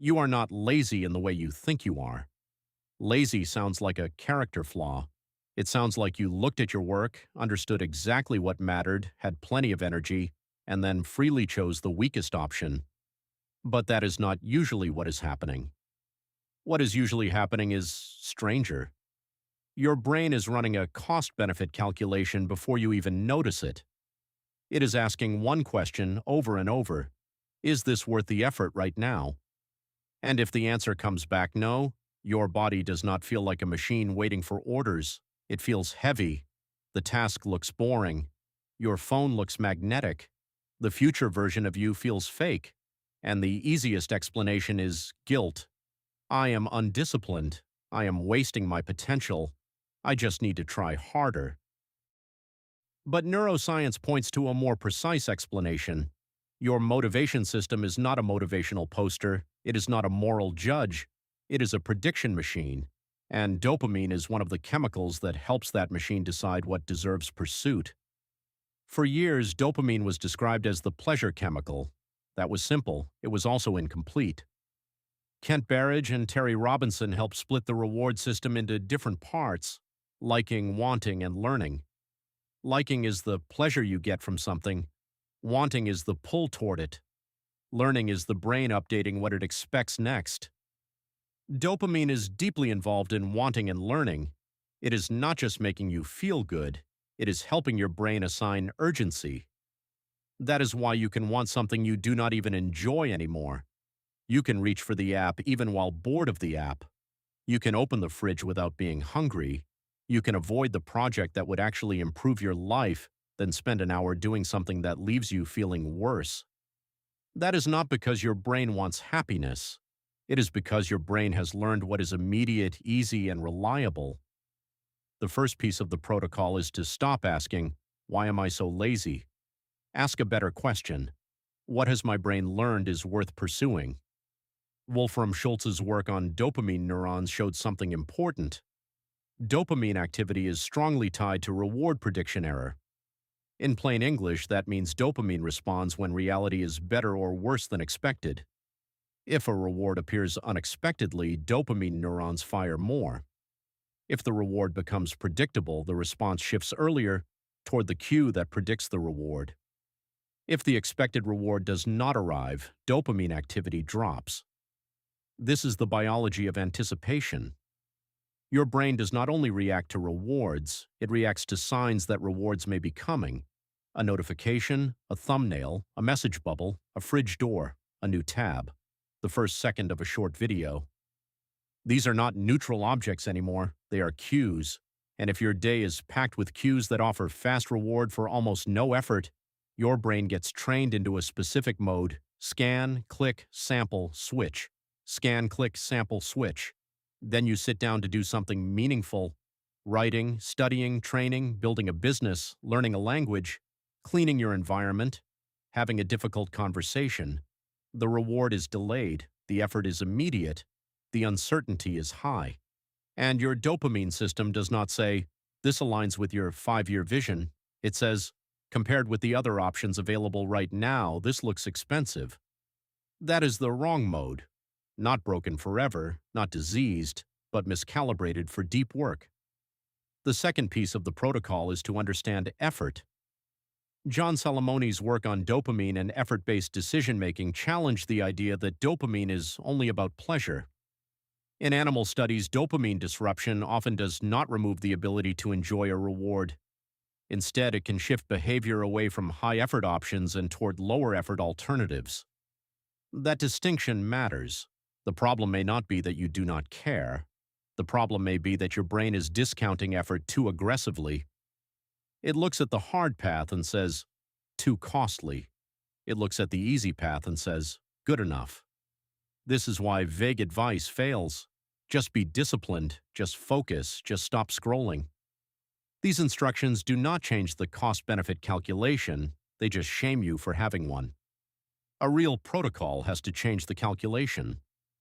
You are not lazy in the way you think you are. Lazy sounds like a character flaw. It sounds like you looked at your work, understood exactly what mattered, had plenty of energy, and then freely chose the weakest option. But that is not usually what is happening. What is usually happening is stranger. Your brain is running a cost-benefit calculation before you even notice it. It is asking one question over and over: is this worth the effort right now? And if the answer comes back no, your body does not feel like a machine waiting for orders. It feels heavy. The task looks boring. Your phone looks magnetic. The future version of you feels fake. And the easiest explanation is guilt. I am undisciplined. I am wasting my potential. I just need to try harder. But neuroscience points to a more precise explanation. Your motivation system is not a motivational poster. It is not a moral judge. It is a prediction machine. And dopamine is one of the chemicals that helps that machine decide what deserves pursuit. For years, dopamine was described as the pleasure chemical. That was simple. It was also incomplete. Kent Berridge and Terry Robinson helped split the reward system into different parts: liking, wanting, and learning. Liking is the pleasure you get from something. Wanting is the pull toward it. Learning is the brain updating what it expects next. Dopamine is deeply involved in wanting and learning. It is not just making you feel good, it is helping your brain assign urgency. That is why you can want something you do not even enjoy anymore. You can reach for the app even while bored of the app. You can open the fridge without being hungry. You can avoid the project that would actually improve your life, then spend an hour doing something that leaves you feeling worse. That is not because your brain wants happiness. It is because your brain has learned what is immediate, easy, and reliable. The first piece of the protocol is to stop asking, "Why am I so lazy?" Ask a better question. What has my brain learned is worth pursuing? Wolfram Schultz's work on dopamine neurons showed something important. Dopamine activity is strongly tied to reward prediction error. In plain English, that means dopamine responds when reality is better or worse than expected. If a reward appears unexpectedly, dopamine neurons fire more. If the reward becomes predictable, the response shifts earlier toward the cue that predicts the reward. If the expected reward does not arrive, dopamine activity drops. This is the biology of anticipation. Your brain does not only react to rewards, it reacts to signs that rewards may be coming: a notification, a thumbnail, a message bubble, a fridge door, a new tab, the first second of a short video. These are not neutral objects anymore, they are cues. And if your day is packed with cues that offer fast reward for almost no effort, your brain gets trained into a specific mode: scan, click, sample, switch. Scan, click, sample, switch. Then you sit down to do something meaningful: writing, studying, training, building a business, learning a language, cleaning your environment, having a difficult conversation. The reward is delayed, the effort is immediate, the uncertainty is high. And your dopamine system does not say, "This aligns with your 5-year vision." It says, "Compared with the other options available right now, this looks expensive." That is the wrong mode. Not broken forever, not diseased, but miscalibrated for deep work. The second piece of the protocol is to understand effort. John Salamoni's work on dopamine and effort-based decision-making challenged the idea that dopamine is only about pleasure. In animal studies, dopamine disruption often does not remove the ability to enjoy a reward. Instead, it can shift behavior away from high-effort options and toward lower-effort alternatives. That distinction matters. The problem may not be that you do not care. The problem may be that your brain is discounting effort too aggressively. It looks at the hard path and says, "Too costly." It looks at the easy path and says, "Good enough." This is why vague advice fails. Just be disciplined, just focus, just stop scrolling. These instructions do not change the cost-benefit calculation, they just shame you for having one. A real protocol has to change the calculation,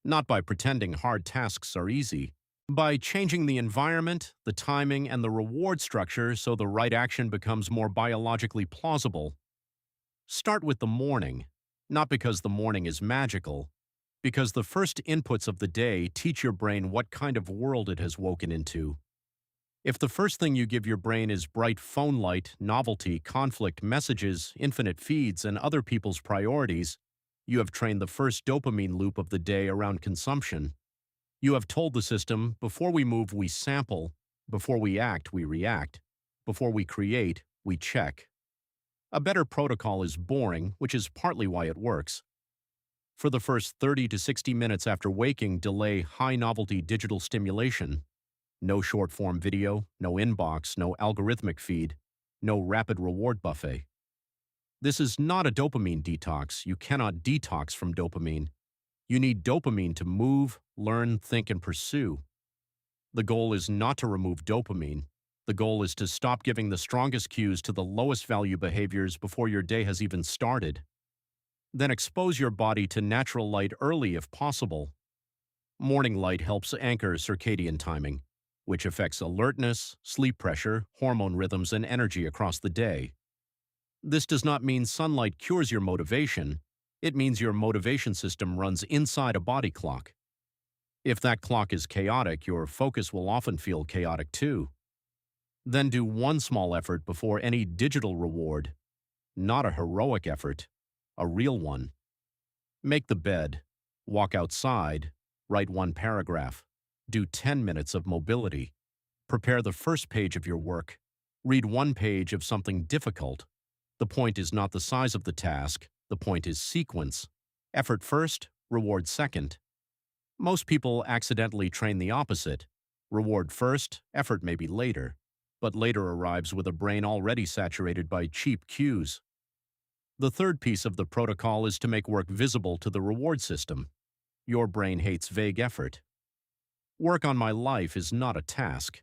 not by pretending hard tasks are easy, by changing the environment, the timing, and the reward structure so the right action becomes more biologically plausible. Start with the morning, not because the morning is magical, Because the first inputs of the day teach your brain what kind of world it has woken into. If the first thing you give your brain is bright phone light, novelty, conflict, messages, infinite feeds, and other people's priorities, you have trained the first dopamine loop of the day around consumption. You have told the system, before we move, we sample, before we act, we react, before we create, we check. A better protocol is boring, which is partly why it works. For the first 30 to 60 minutes after waking, delay high-novelty digital stimulation. No short-form video, no inbox, no algorithmic feed, no rapid reward buffet. This is not a dopamine detox. You cannot detox from dopamine. You need dopamine to move, learn, think, and pursue. The goal is not to remove dopamine. The goal is to stop giving the strongest cues to the lowest value behaviors before your day has even started. Then expose your body to natural light early if possible. Morning light helps anchor circadian timing, which affects alertness, sleep pressure, hormone rhythms, and energy across the day. This does not mean sunlight cures your motivation. It means your motivation system runs inside a body clock. If that clock is chaotic, your focus will often feel chaotic too. Then do one small effort before any digital reward. Not a heroic effort, a real one. Make the bed, walk outside, write one paragraph, do 10 minutes of mobility, prepare the first page of your work, read one page of something difficult. The point is not the size of the task, the point is sequence. Effort first, reward second. Most people accidentally train the opposite. Reward first, effort maybe later, but later arrives with a brain already saturated by cheap cues. The third piece of the protocol is to make work visible to the reward system. Your brain hates vague effort. Work on my life is not a task.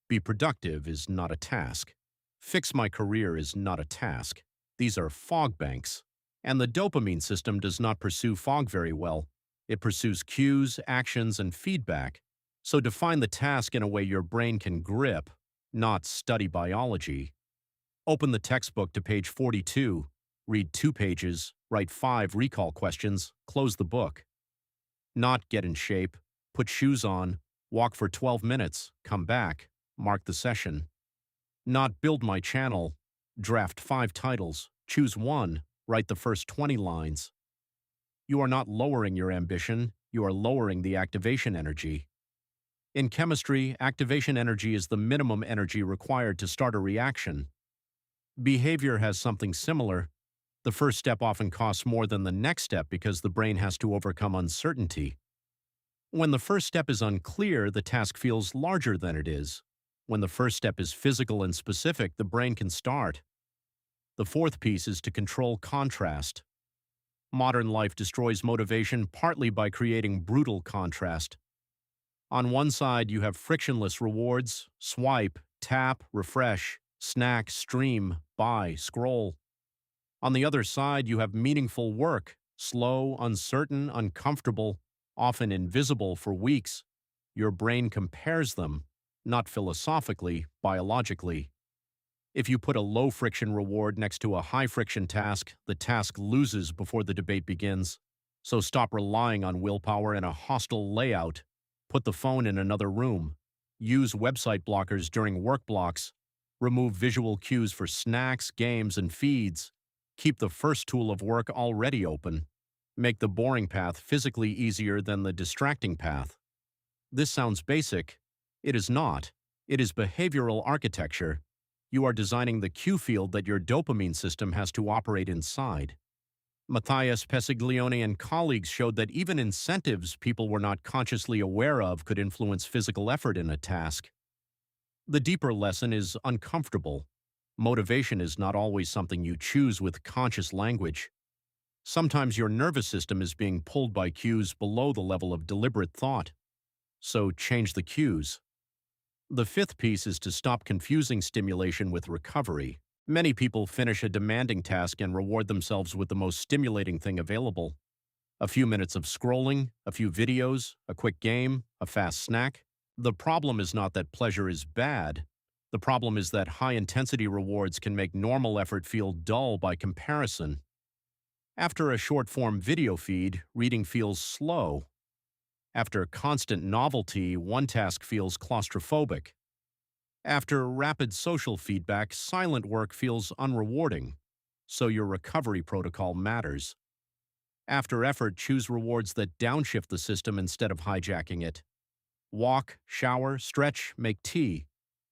Be productive is not a task. Fix my career is not a task. These are fog banks. And the dopamine system does not pursue fog very well. It pursues cues, actions, and feedback. So define the task in a way your brain can grip, not study biology. Open the textbook to page 42. Read 2 pages, write 5 recall questions, close the book. Not get in shape, put shoes on, walk for 12 minutes, come back, mark the session. Not build my channel, draft 5 titles, choose one, write the first 20 lines. You are not lowering your ambition, you are lowering the activation energy. In chemistry, activation energy is the minimum energy required to start a reaction. Behavior has something similar. The first step often costs more than the next step because the brain has to overcome uncertainty. When the first step is unclear, the task feels larger than it is. When the first step is physical and specific, the brain can start. The fourth piece is to control contrast. Modern life destroys motivation partly by creating brutal contrast. On one side, you have frictionless rewards: swipe, tap, refresh, snack, stream, buy, scroll. On the other side, you have meaningful work, slow, uncertain, uncomfortable, often invisible for weeks. Your brain compares them, not philosophically, biologically. If you put a low-friction reward next to a high-friction task, the task loses before the debate begins. So stop relying on willpower and a hostile layout. Put the phone in another room. Use website blockers during work blocks. Remove visual cues for snacks, games, and feeds. Keep the first tool of work already open. Make the boring path physically easier than the distracting path. This sounds basic. It is not. It is behavioral architecture. You are designing the cue field that your dopamine system has to operate inside. Matthias Pesiglione and colleagues showed that even incentives people were not consciously aware of could influence physical effort in a task. The deeper lesson is uncomfortable. Motivation is not always something you choose with conscious language. Sometimes your nervous system is being pulled by cues below the level of deliberate thought. So change the cues. The fifth piece is to stop confusing stimulation with recovery. Many people finish a demanding task and reward themselves with the most stimulating thing available. A few minutes of scrolling, a few videos, a quick game, a fast snack. The problem is not that pleasure is bad. The problem is that high-intensity rewards can make normal effort feel dull by comparison. After a short-form video feed, reading feels slow. After constant novelty, one task feels claustrophobic. After rapid social feedback, silent work feels unrewarding, so your recovery protocol matters. After effort, choose rewards that downshift the system instead of hijacking it. Walk, shower, stretch, make tea.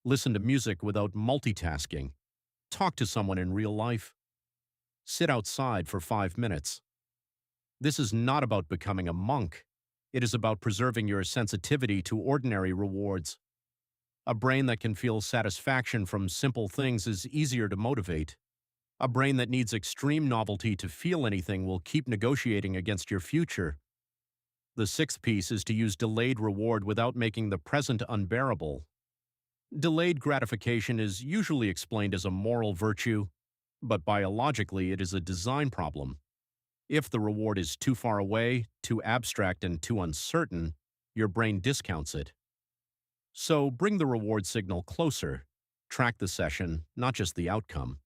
Listen to music without multitasking. Talk to someone in real life. Sit outside for 5 minutes. This is not about becoming a monk. It is about preserving your sensitivity to ordinary rewards. A brain that can feel satisfaction from simple things is easier to motivate. A brain that needs extreme novelty to feel anything will keep negotiating against your future. The sixth piece is to use delayed reward without making the present unbearable. Delayed gratification is usually explained as a moral virtue, but biologically it is a design problem. If the reward is too far away, too abstract, and too uncertain, your brain discounts it. So bring the reward signal closer. Track the session, not just the outcome.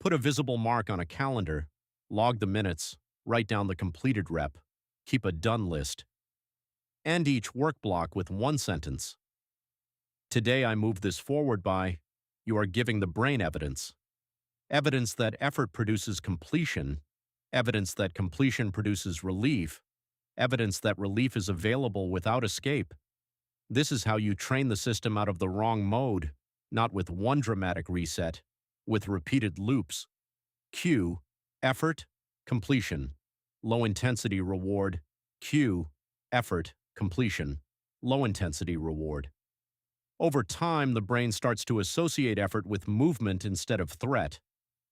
Put a visible mark on a calendar, log the minutes, write down the completed rep, keep a done list. End each work block with one sentence. Today I moved this forward by, you are giving the brain evidence. Evidence that effort produces completion, evidence that completion produces relief, evidence that relief is available without escape. This is how you train the system out of the wrong mode, not with one dramatic reset, with repeated loops. Cue, effort, completion. Low-intensity reward. Cue, effort, completion. Low-intensity reward. Over time, the brain starts to associate effort with movement instead of threat.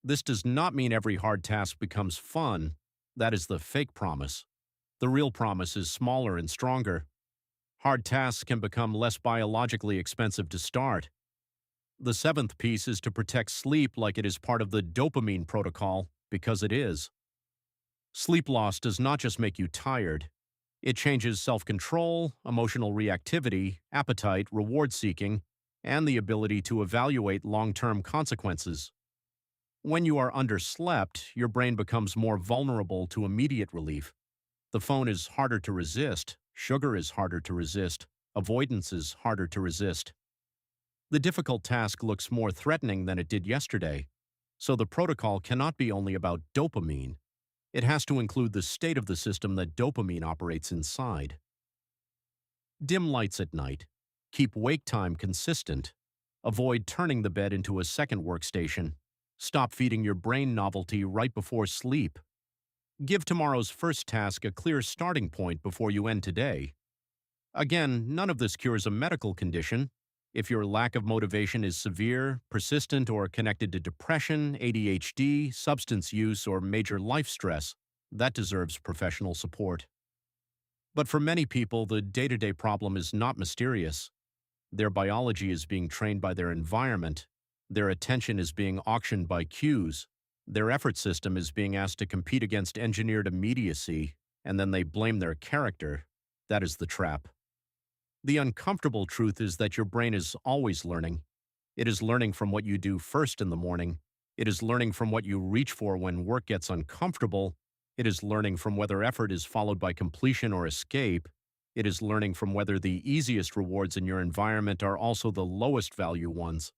This does not mean every hard task becomes fun. That is the fake promise. The real promise is smaller and stronger. Hard tasks can become less biologically expensive to start. The seventh piece is to protect sleep like it is part of the dopamine protocol, because it is. Sleep loss does not just make you tired. It changes self-control, emotional reactivity, appetite, reward-seeking, and the ability to evaluate long-term consequences. When you are underslept, your brain becomes more vulnerable to immediate relief. The phone is harder to resist, sugar is harder to resist, avoidance is harder to resist. The difficult task looks more threatening than it did yesterday, so the protocol cannot be only about dopamine. It has to include the state of the system that dopamine operates inside. Dim lights at night. Keep wake time consistent. Avoid turning the bed into a second workstation. Stop feeding your brain novelty right before sleep. Give tomorrow's first task a clear starting point before you end today. Again, none of this cures a medical condition. If your lack of motivation is severe, persistent, or connected to depression, ADHD, substance use, or major life stress, that deserves professional support. But for many people, the day-to-day problem is not mysterious. Their biology is being trained by their environment. Their attention is being auctioned by cues. Their effort system is being asked to compete against engineered immediacy, and then they blame their character. That is the trap. The uncomfortable truth is that your brain is always learning. It is learning from what you do first in the morning. It is learning from what you reach for when work gets uncomfortable. It is learning from whether effort is followed by completion or escape. It is learning from whether the easiest rewards in your environment are also the lowest value ones.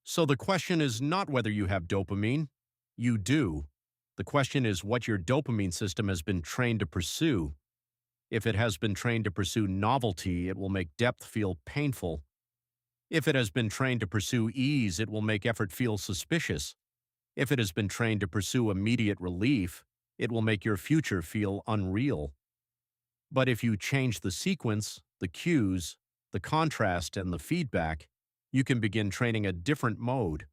So the question is not whether you have dopamine. You do. The question is what your dopamine system has been trained to pursue. If it has been trained to pursue novelty, it will make depth feel painful. If it has been trained to pursue ease, it will make effort feel suspicious. If it has been trained to pursue immediate relief, it will make your future feel unreal. But if you change the sequence, the cues, the contrast, and the feedback, you can begin training a different mode.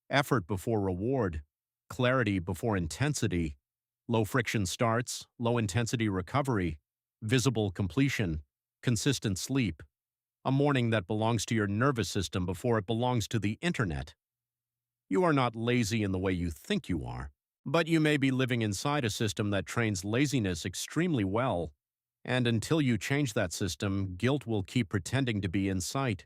Effort before reward, clarity before intensity, low friction starts, low intensity recovery, visible completion, consistent sleep, a morning that belongs to your nervous system before it belongs to the internet. You are not lazy in the way you think you are, but you may be living inside a system that trains laziness extremely well, and until you change that system, guilt will keep pretending to be in sight.